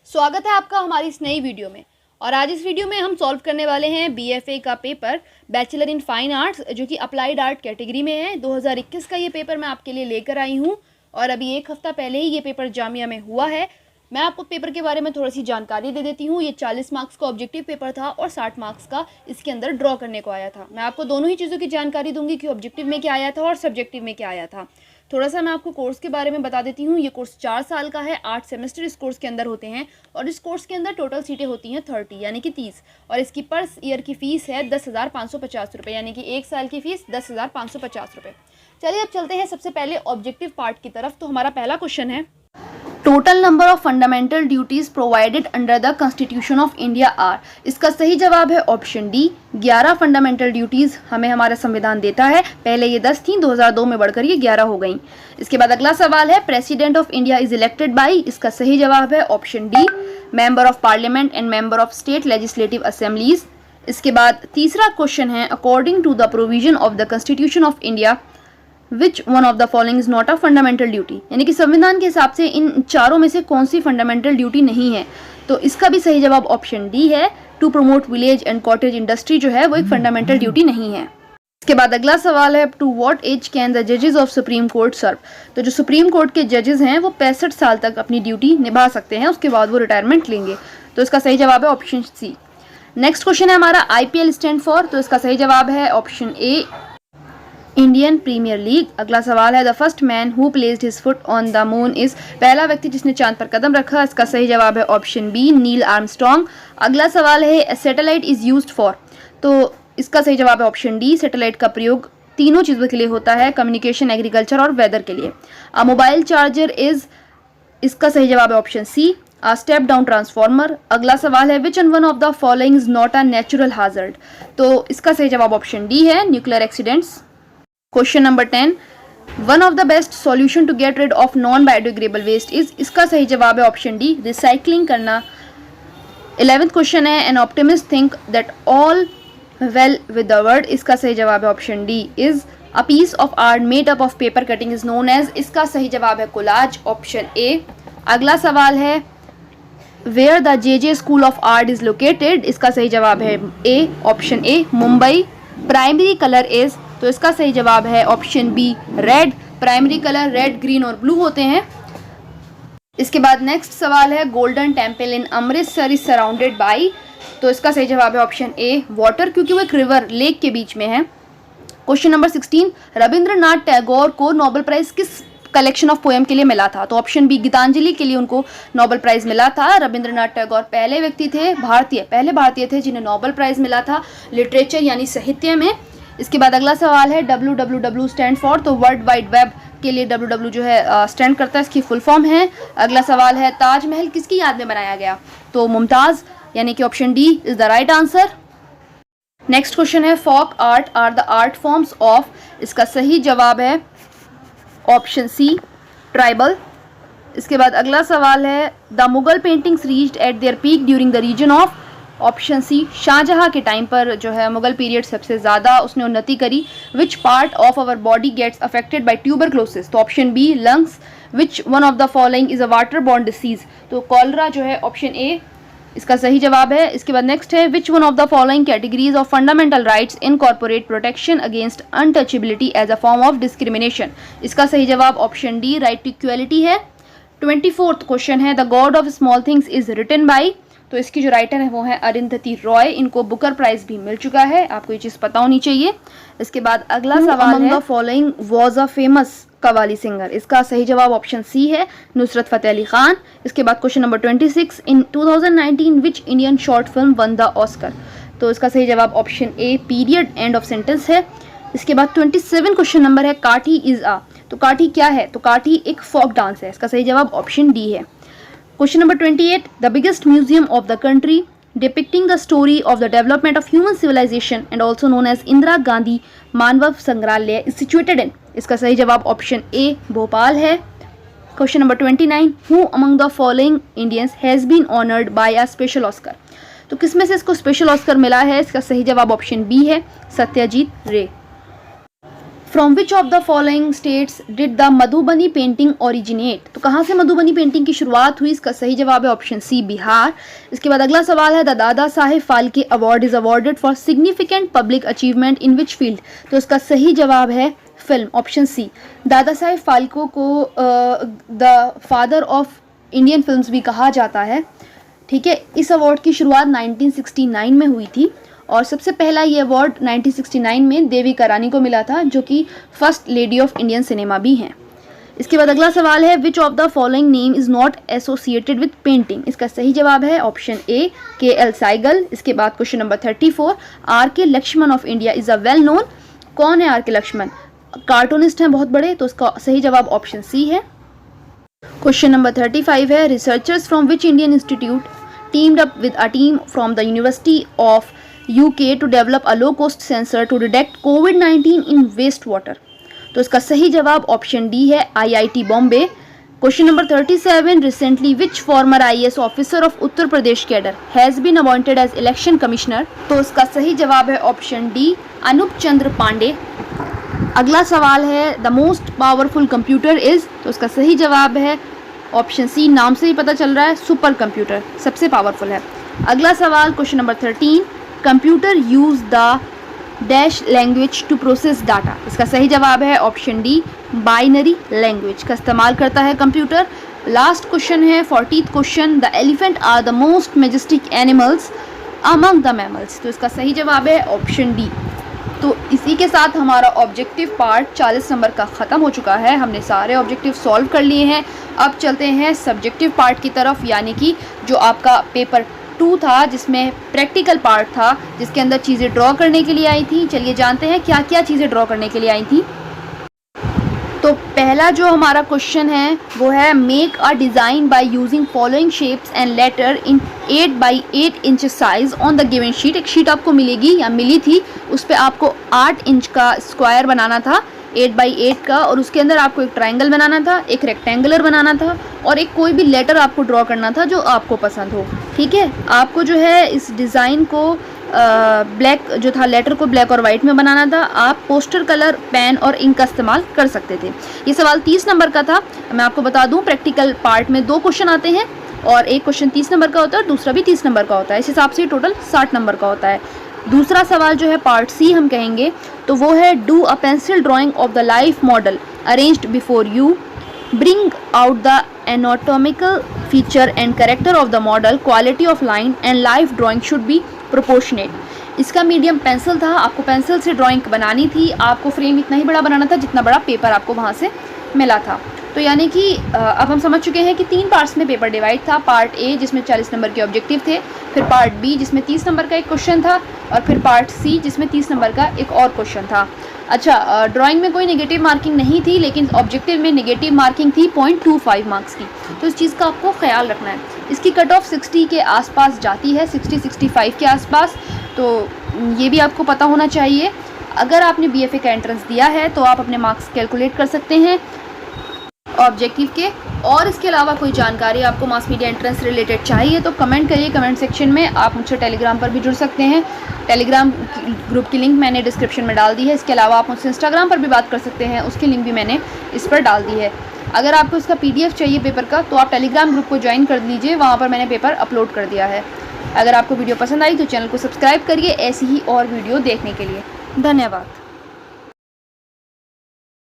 स्वागत है आपका हमारी इस नई वीडियो में। और आज इस वीडियो में हम सॉल्व करने वाले हैं बीएफए का paper bachelor in fine arts, जो कि अप्लाइड आर्ट कैटेगरी में है। 2021 का ये पेपर मैं आपके लिए लेकर आई हूँ और अभी एक हफ्ता पहले ही ये पेपर जामिया में हुआ है। मैं आपको पेपर के बारे में थोड़ी सी जानकारी दे देती हूँ। ये 40 मार्क्स का ऑब्जेक्टिव पेपर था और 60 मार्क्स का इसके अंदर ड्रॉ करने को आया था। मैं आपको दोनों ही चीज़ों की जानकारी दूंगी कि ऑब्जेक्टिव में क्या आया था और सब्जेक्टिव में क्या आया था। थोड़ा सा मैं आपको कोर्स के बारे में बता देती हूँ। ये कोर्स 4 साल का है, 8 सेमेस्टर इस कोर्स के अंदर होते हैं और इस कोर्स के अंदर टोटल सीटें होती हैं 30 यानी कि 30। और इसकी पर ईयर की फ़ीस है 10,550 रुपये, यानी कि एक साल की फ़ीस 10,550 रुपये। चलिए अब चलते हैं सबसे पहले ऑब्जेक्टिव पार्ट की तरफ। तो हमारा पहला क्वेश्चन है, total number of fundamental duties provided under the constitution of India are. इसका सही जवाब है ऑप्शन डी, 11 फंडामेंटल ड्यूटीज हमें हमारा संविधान देता है। पहले ये 10 थी, 2002 में बढ़कर ये 11 हो गई। इसके बाद अगला सवाल है, president of India is elected by. इसका सही जवाब है option D, member of parliament and member of state legislative assemblies. इसके बाद तीसरा क्वेश्चन है, according to the provision of the constitution of India which one of the following is not a fundamental duty. यानी कि संविधान के हिसाब से इन चारों में से कौन सी फंडामेंटल ड्यूटी नहीं है। तो इसका भी सही जवाब ऑप्शन डी है, to promote village and cottage industry जो है वो एक फंडामेंटल ड्यूटी नहीं है। इसके बाद अगला सवाल है, to what age can the जजेस ऑफ सुप्रीम कोर्ट सर्व। तो जो सुप्रीम कोर्ट के जजेस हैं वो 65 साल तक अपनी ड्यूटी निभा सकते हैं, उसके बाद वो रिटायरमेंट लेंगे। तो इसका सही जवाब है ऑप्शन सी। नेक्स्ट क्वेश्चन है हमारा, आईपीएल स्टैंड फॉर। तो इसका सही जवाब है option A, Indian premier league. अगला सवाल है, the first man who placed his foot on the moon is. पहला व्यक्ति जिसने चांद पर कदम रखा, इसका सही जवाब है ऑप्शन बी, नील आर्मस्ट्रॉन्ग। अगला सवाल है, सैटेलाइट इज यूज्ड फॉर। तो इसका सही जवाब है ऑप्शन डी, सैटेलाइट का प्रयोग तीनों चीज़ों के लिए होता है, कम्युनिकेशन, एग्रीकल्चर और वेदर के लिए। अ मोबाइल चार्जर इज, इसका सही जवाब है option c, a step down transformer. अगला सवाल है, which one of the following is not a natural hazard. तो इसका सही जवाब ऑप्शन डी है, nuclear accidents. Question number 10, one of the best solution to get rid of non biodegradable waste is. इसका सही जवाब है ऑप्शन डी, रिसाइकलिंग करना। 11th क्वेश्चन है, an optimist think that all well with the world. इसका सही जवाब है option D, is a piece of art made up of paper cutting is known as. इसका सही जवाब है कोलाज, ऑप्शन ए। अगला सवाल है, where the J school of art is located. इसका सही जवाब है A, option A, Mumbai. Primary colour is, तो इसका सही जवाब है option B, red. Primary colour red, green और ब्लू होते हैं। इसके बाद नेक्स्ट सवाल है, golden temple in Amritsar is surrounded by. तो इसका सही जवाब है ऑप्शन ए, वाटर, क्योंकि वो एक रिवर, लेक के बीच में है। क्वेश्चन नंबर 16, रविंद्रनाथ टैगोर को नोबेल प्राइज किस कलेक्शन ऑफ पोएम के लिए मिला था। तो ऑप्शन बी, गीतांजलि के लिए उनको नोबेल प्राइज मिला था। रविंद्रनाथ टैगोर पहले व्यक्ति थे, पहले भारतीय थे जिन्हें नोबेल प्राइज मिला था लिटरेचर यानी साहित्य में। इसके बाद अगला सवाल है, WWW स्टैंड फॉर। तो वर्ल्ड वाइड वेब के लिए WW जो है स्टैंड करता है, इसकी फुल फॉर्म है। अगला सवाल है, ताजमहल किसकी याद में बनाया गया। तो मुमताज़, यानी कि option D is the right answer. Next question है, folk art are the art forms of. इसका सही जवाब है ऑप्शन सी, ट्राइबल। इसके बाद अगला सवाल है, the Mughal paintings reached at their peak during the region of. Option C, Shahjahan के टाइम पर जो है मुगल पीरियड सबसे ज़्यादा उसने उन्नति करी। Which part of our body gets affected by tuberculosis. तो option B, lungs. Which one of the following is a water borne disease. तो कॉलरा जो है ऑप्शन ए, इसका सही जवाब है। इसके बाद नेक्स्ट है, which one of the following categories of fundamental rights incorporate protection against untouchability as a form of discrimination. इसका सही जवाब option D, right to equality है। 24th क्वेश्चन है, the god of small things is written by. तो इसकी जो writer है वो है अरुंधति रॉय। इनको बुकर प्राइज भी मिल चुका है, आपको ये चीज़ पता होनी चाहिए। इसके बाद अगला सवाल है, the following was a famous qawwali singer. इसका सही जवाब ऑप्शन सी है, नुसरत फतेह अली खान। इसके बाद question number 26, in 2019 which Indian short film one the Oscar. तो इसका सही जवाब option A, period, end of sentence है। इसके बाद 27 क्वेश्चन नंबर है, काठी इज आ। तो काठी क्या है। तो काठी एक फोक डांस है। इसका सही जवाब ऑप्शन डी है। Question number 28, the biggest museum of the country depicting the story of the development of human civilisation and also known as Indira Gandhi Manav Sangrahalaya is situated in. इसका सही जवाब ऑप्शन ए, भोपाल है। Question number 29, who among the following Indians has been honoured by a special Oscar. तो किसमें से इसको special Oscar मिला है। इसका सही जवाब ऑप्शन बी है, सत्यजीत रे। From which of the following states did the Madhubani painting originate? तो कहाँ से मधुबनी पेंटिंग की शुरुआत हुई? इसका सही जवाब है ऑप्शन सी, बिहार। इसके बाद अगला सवाल है, the Dada Saheb Phalke award is awarded for significant public achievement in which field? तो इसका सही जवाब है फिल्म, ऑप्शन सी। दादा साहेब फाल्के को the father of Indian films भी कहा जाता है, ठीक है। इस अवार्ड की शुरुआत 1969 में हुई थी और सबसे पहला ये अवार्ड 1969 में देविका रानी को मिला था, जो कि first lady of Indian cinema भी हैं। इसके बाद अगला सवाल है, which of the following name is not associated with painting? इसका सही जवाब है ऑप्शन ए, के.एल. साइगल। इसके बाद question number 34, R K. Laxman of India is a well known. कौन है आर.के. लक्ष्मण? कार्टूनिस्ट हैं बहुत बड़े, तो इसका सही जवाब ऑप्शन सी है। क्वेश्चन नंबर 35 है, researchers from which Indian institute teemed up with a team from the university of UK to develop a low-cost sensor to detect COVID-19 in wastewater? तो इसका सही जवाब ऑप्शन डी है, IIT Bombay. Question number 37, recently which former IAS officer of Uttar Pradesh cadre has been appointed as election commissioner? तो इसका सही जवाब है ऑप्शन डी, अनूप चंद्र पांडे। अगला सवाल है, the most powerful computer is? तो इसका सही जवाब है ऑप्शन सी, नाम से ही पता चल रहा है, सुपर कंप्यूटर सबसे पावरफुल है। अगला सवाल question number 13, computer use the dash language to process data? इसका सही जवाब है ऑप्शन डी, बाइनरी लैंग्वेज का इस्तेमाल करता है कंप्यूटर। लास्ट क्वेश्चन है 40th question, the elephant are the most majestic animals among the mammals? तो इसका सही जवाब है ऑप्शन डी। तो इसी के साथ हमारा ऑब्जेक्टिव पार्ट 40 नंबर का ख़त्म हो चुका है। हमने सारे ऑब्जेक्टिव सॉल्व कर लिए हैं। अब चलते हैं सब्जेक्टिव पार्ट की तरफ, यानी कि जो आपका पेपर 2 था, जिसमें प्रैक्टिकल पार्ट था, जिसके अंदर चीज़ें ड्रॉ करने के लिए आई थी। चलिए जानते हैं क्या क्या चीज़ें ड्रॉ करने के लिए आई थी। तो पहला जो हमारा क्वेश्चन है वो है, make a design by using following shapes and later in 8 by 8 inch size on the given sheet. एक शीट आपको मिलेगी या मिली थी, उस पर आपको 8 इंच का स्क्वायर बनाना था 8 by 8 का, और उसके अंदर आपको एक ट्रायंगल बनाना था, एक रेक्टेंगुलर बनाना था और एक कोई भी लेटर आपको ड्रॉ करना था जो आपको पसंद हो, ठीक है। आपको जो है इस डिज़ाइन को ब्लैक जो था, लेटर को ब्लैक और वाइट में बनाना था। आप पोस्टर कलर, पेन और इंक का इस्तेमाल कर सकते थे। ये सवाल 30 नंबर का था। मैं आपको बता दूं, प्रैक्टिकल पार्ट में 2 क्वेश्चन आते हैं और एक क्वेश्चन 30 नंबर का होता है और दूसरा भी 30 नंबर का होता है। इस हिसाब से टोटल 60 नंबर का होता है। दूसरा सवाल जो है पार्ट सी हम कहेंगे, तो वो है, do a pencil drying of the life model arranged before you, bring out the anatomical feature and character of the model, quality of line and life drawing should be proportionate. इसका medium pencil था, आपको pencil से drawing बनानी थी। आपको frame इतना ही बड़ा बनाना था जितना बड़ा पेपर आपको वहाँ से मिला था। तो यानी कि अब हम समझ चुके हैं कि 3 पार्ट्स में पेपर डिवाइड था। पार्ट ए जिसमें 40 नंबर के ऑब्जेक्टिव थे, फिर पार्ट बी जिसमें 30 नंबर का एक क्वेश्चन था, और फिर पार्ट सी जिसमें 30 नंबर का एक और क्वेश्चन था। अच्छा, ड्राइंग में कोई नेगेटिव मार्किंग नहीं थी, लेकिन ऑब्जेक्टिव में नेगेटिव मार्किंग थी 0.25 मार्क्स की। तो इस चीज़ का आपको ख्याल रखना है। इसकी कट ऑफ 60 के आसपास जाती है, 60-65 के आसपास। तो ये भी आपको पता होना चाहिए। अगर आपने BFA का एंट्रेंस दिया है तो आप अपने मार्क्स कैलकुलेट कर सकते हैं ऑब्जेक्टिव के। और इसके अलावा कोई जानकारी आपको मास मीडिया एंट्रेंस रिलेटेड चाहिए तो कमेंट करिए कमेंट सेक्शन में। आप मुझसे टेलीग्राम पर भी जुड़ सकते हैं। टेलीग्राम ग्रुप की लिंक मैंने डिस्क्रिप्शन में डाल दी है। इसके अलावा आप मुझसे इंस्टाग्राम पर भी बात कर सकते हैं, उसकी लिंक भी मैंने इस पर डाल दी है। अगर आपको इसका PDF चाहिए पेपर का, तो आप टेलीग्राम ग्रुप को ज्वाइन कर लीजिए, वहाँ पर मैंने पेपर अपलोड कर दिया है। अगर आपको वीडियो पसंद आई तो चैनल को सब्सक्राइब करिए ऐसी ही और वीडियो देखने के लिए। धन्यवाद।